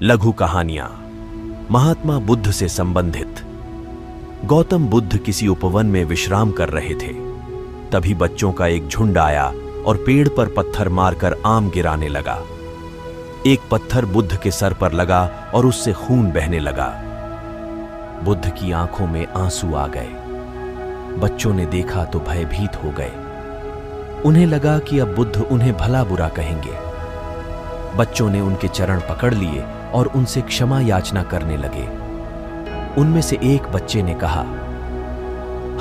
लघु कहानियां महात्मा बुद्ध से संबंधित। गौतम बुद्ध किसी उपवन में विश्राम कर रहे थे। तभी बच्चों का एक झुंड आया और पेड़ पर पत्थर मारकर आम गिराने लगा। एक पत्थर बुद्ध के सर पर लगा और उससे खून बहने लगा। बुद्ध की आंखों में आंसू आ गए। बच्चों ने देखा तो भयभीत हो गए। उन्हें लगा कि अब बुद्ध उन्हें भला बुरा कहेंगे। बच्चों ने उनके चरण पकड़ लिए और उनसे क्षमा याचना करने लगे। उनमें से एक बच्चे ने कहा,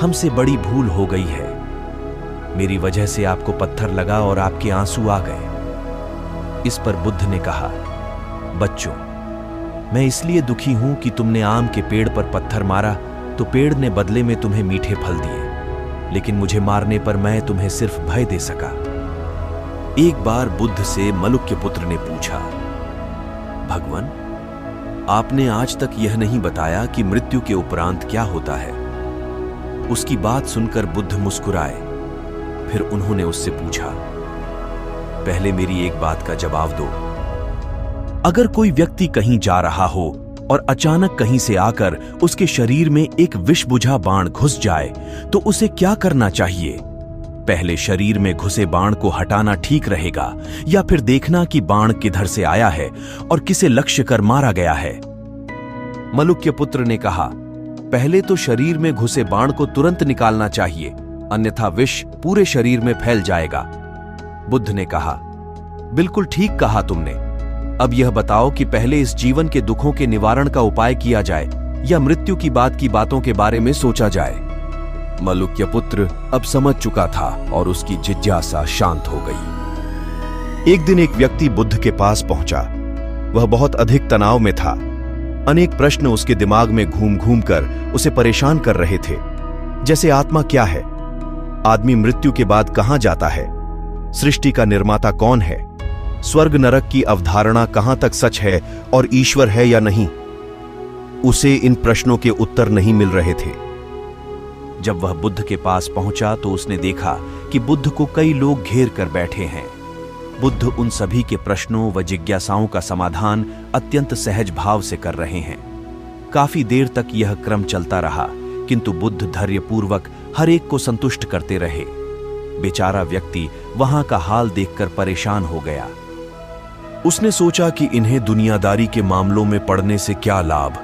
हमसे बड़ी भूल हो गई है। मेरी वजह से आपको पत्थर लगा और आपके आंसू आ गए। इस पर बुद्ध ने कहा, बच्चों, मैं इसलिए दुखी हूं कि तुमने आम के पेड़ पर पत्थर मारा तो पेड़ ने बदले में तुम्हें मीठे फल दिए, लेकिन मुझे मारने पर मैं तुम्हें सिर्फ भय दे सका। एक बार बुद्ध से मलुक्य पुत्र ने पूछा, भगवान, आपने आज तक यह नहीं बताया कि मृत्यु के उपरांत क्या होता है। उसकी बात सुनकर बुद्ध मुस्कुराए। फिर उन्होंने उससे पूछा, पहले मेरी एक बात का जवाब दो। अगर कोई व्यक्ति कहीं जा रहा हो और अचानक कहीं से आकर उसके शरीर में एक विषबुझा बाण घुस जाए तो उसे क्या करना चाहिए? पहले शरीर में घुसे बाण को हटाना ठीक रहेगा या फिर देखना कि बाण किधर से आया है और किसे लक्ष्य कर मारा गया है? मलुक्य पुत्र ने कहा, पहले तो शरीर में घुसे बाण को तुरंत निकालना चाहिए, अन्यथा विष पूरे शरीर में फैल जाएगा। बुद्ध ने कहा, बिल्कुल ठीक कहा तुमने। अब यह बताओ कि पहले इस जीवन के दुखों के निवारण का उपाय किया जाए या मृत्यु की बातों के बारे में सोचा जाए। मलुक्य पुत्र अब समझ चुका था और उसकी जिज्ञासा शांत हो गई। एक दिन एक व्यक्ति बुद्ध के पास पहुंचा। वह बहुत अधिक तनाव में था। अनेक प्रश्न उसके दिमाग में घूम घूम कर उसे परेशान कर रहे थे, जैसे आत्मा क्या है, आदमी मृत्यु के बाद कहां जाता है, सृष्टि का निर्माता कौन है, स्वर्ग नरक की अवधारणा कहां तक सच है और ईश्वर है या नहीं। उसे इन प्रश्नों के उत्तर नहीं मिल रहे थे। जब वह बुद्ध के पास पहुंचा तो उसने देखा कि बुद्ध को कई लोग घेर कर बैठे हैं। बुद्ध उन सभी के प्रश्नों व जिज्ञासाओं का समाधान अत्यंत सहज भाव से कर रहे हैं। काफी देर तक यह क्रम चलता रहा, किंतु बुद्ध धैर्यपूर्वक हर एक को संतुष्ट करते रहे। बेचारा व्यक्ति वहां का हाल देखकर परेशान हो गया। उसने सोचा कि इन्हें दुनियादारी के मामलों में पड़ने से क्या लाभ,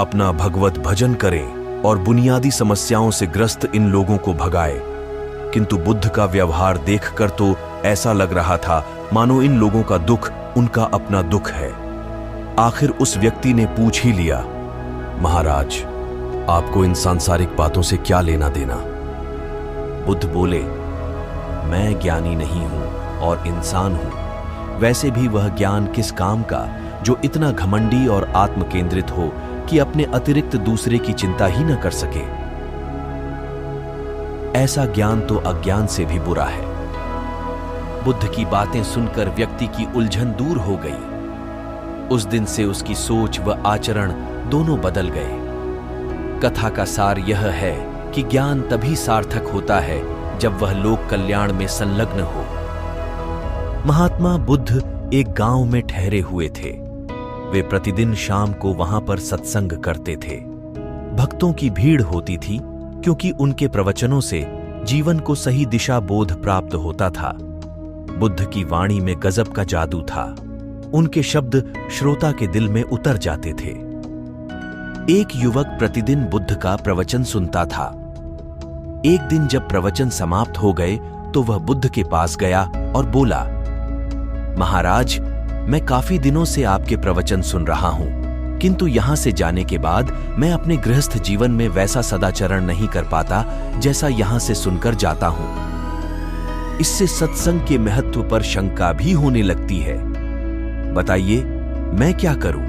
अपना भगवत भजन करें और बुनियादी समस्याओं से ग्रस्त इन लोगों को भगाए। किंतु बुद्ध का व्यवहार देखकर तो ऐसा लग रहा था मानो इन लोगों का दुख उनका अपना दुख है। आखिर उस व्यक्ति ने पूछ ही लिया, महाराज, आपको इन सांसारिक बातों से क्या लेना देना? बुद्ध बोले, मैं ज्ञानी नहीं हूं और इंसान हूं। वैसे भी वह ज्ञान किस काम का जो इतना घमंडी और आत्मकेंद्रित हो कि अपने अतिरिक्त दूसरे की चिंता ही न कर सके। ऐसा ज्ञान तो अज्ञान से भी बुरा है। बुद्ध की बातें सुनकर व्यक्ति की उलझन दूर हो गई। उस दिन से उसकी सोच व आचरण दोनों बदल गए। कथा का सार यह है कि ज्ञान तभी सार्थक होता है जब वह लोक कल्याण में संलग्न हो। महात्मा बुद्ध एक गांव में ठहरे हुए थे। वे प्रतिदिन शाम को वहां पर सत्संग करते थे। भक्तों की भीड़ होती थी क्योंकि उनके प्रवचनों से जीवन को सही दिशा बोध प्राप्त होता था। बुद्ध की वाणी में गजब का जादू था। उनके शब्द श्रोता के दिल में उतर जाते थे। एक युवक प्रतिदिन बुद्ध का प्रवचन सुनता था। एक दिन जब प्रवचन समाप्त हो गए तो वह बुद्ध के पास गया और बोला, महाराज, मैं काफी दिनों से आपके प्रवचन सुन रहा हूं, किंतु यहां से जाने के बाद मैं अपने गृहस्थ जीवन में वैसा सदाचरण नहीं कर पाता जैसा यहां से सुनकर जाता हूं। इससे सत्संग के महत्व पर शंका भी होने लगती है। बताइए, मैं क्या करूं?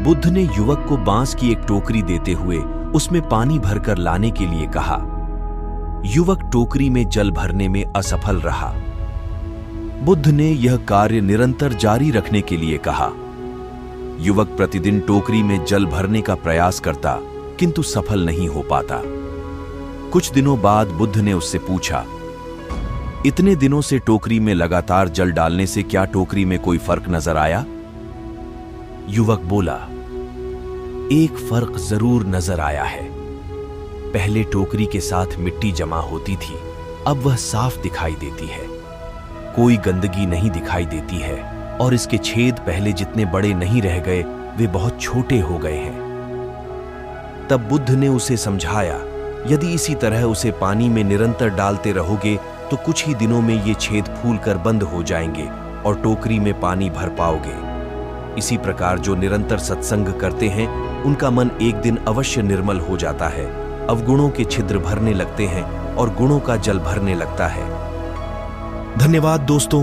बुद्ध ने युवक को बांस की एक टोकरी देते हुए उसमें पानी भरकर लाने के लिए कहा। युवक टोकरी में जल भरने में असफल रहा। बुद्ध ने यह कार्य निरंतर जारी रखने के लिए कहा। युवक प्रतिदिन टोकरी में जल भरने का प्रयास करता, किंतु सफल नहीं हो पाता। कुछ दिनों बाद बुद्ध ने उससे पूछा, इतने दिनों से टोकरी में लगातार जल डालने से क्या टोकरी में कोई फर्क नजर आया? युवक बोला, एक फर्क जरूर नजर आया है। पहले टोकरी के साथ मिट्टी जमा होती थी, अब वह साफ दिखाई देती है। कोई गंदगी नहीं दिखाई देती है और इसके छेद पहले जितने बड़े नहीं रह गए, वे बहुत छोटे हो गए हैं। तब बुद्ध ने उसे समझाया, यदि इसी तरह उसे पानी में निरंतर डालते रहोगे तो कुछ ही दिनों में ये छेद फूलकर बंद हो जाएंगे और टोकरी में पानी भर पाओगे। इसी प्रकार जो निरंतर सत्संग करते हैं उनका मन एक दिन अवश्य निर्मल हो जाता है, अवगुणों के छिद्र भरने लगते हैं और गुणों का जल भरने लगता है। धन्यवाद दोस्तों,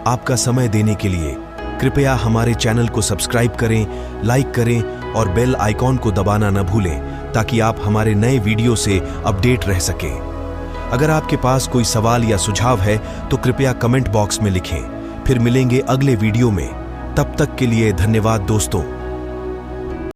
आपका समय देने के लिए। कृपया हमारे चैनल को सब्सक्राइब करें, लाइक करें और बेल आइकॉन को दबाना न भूलें ताकि आप हमारे नए वीडियो से अपडेट रह सकें। अगर आपके पास कोई सवाल या सुझाव है तो कृपया कमेंट बॉक्स में लिखें। फिर मिलेंगे अगले वीडियो में। तब तक के लिए धन्यवाद दोस्तों।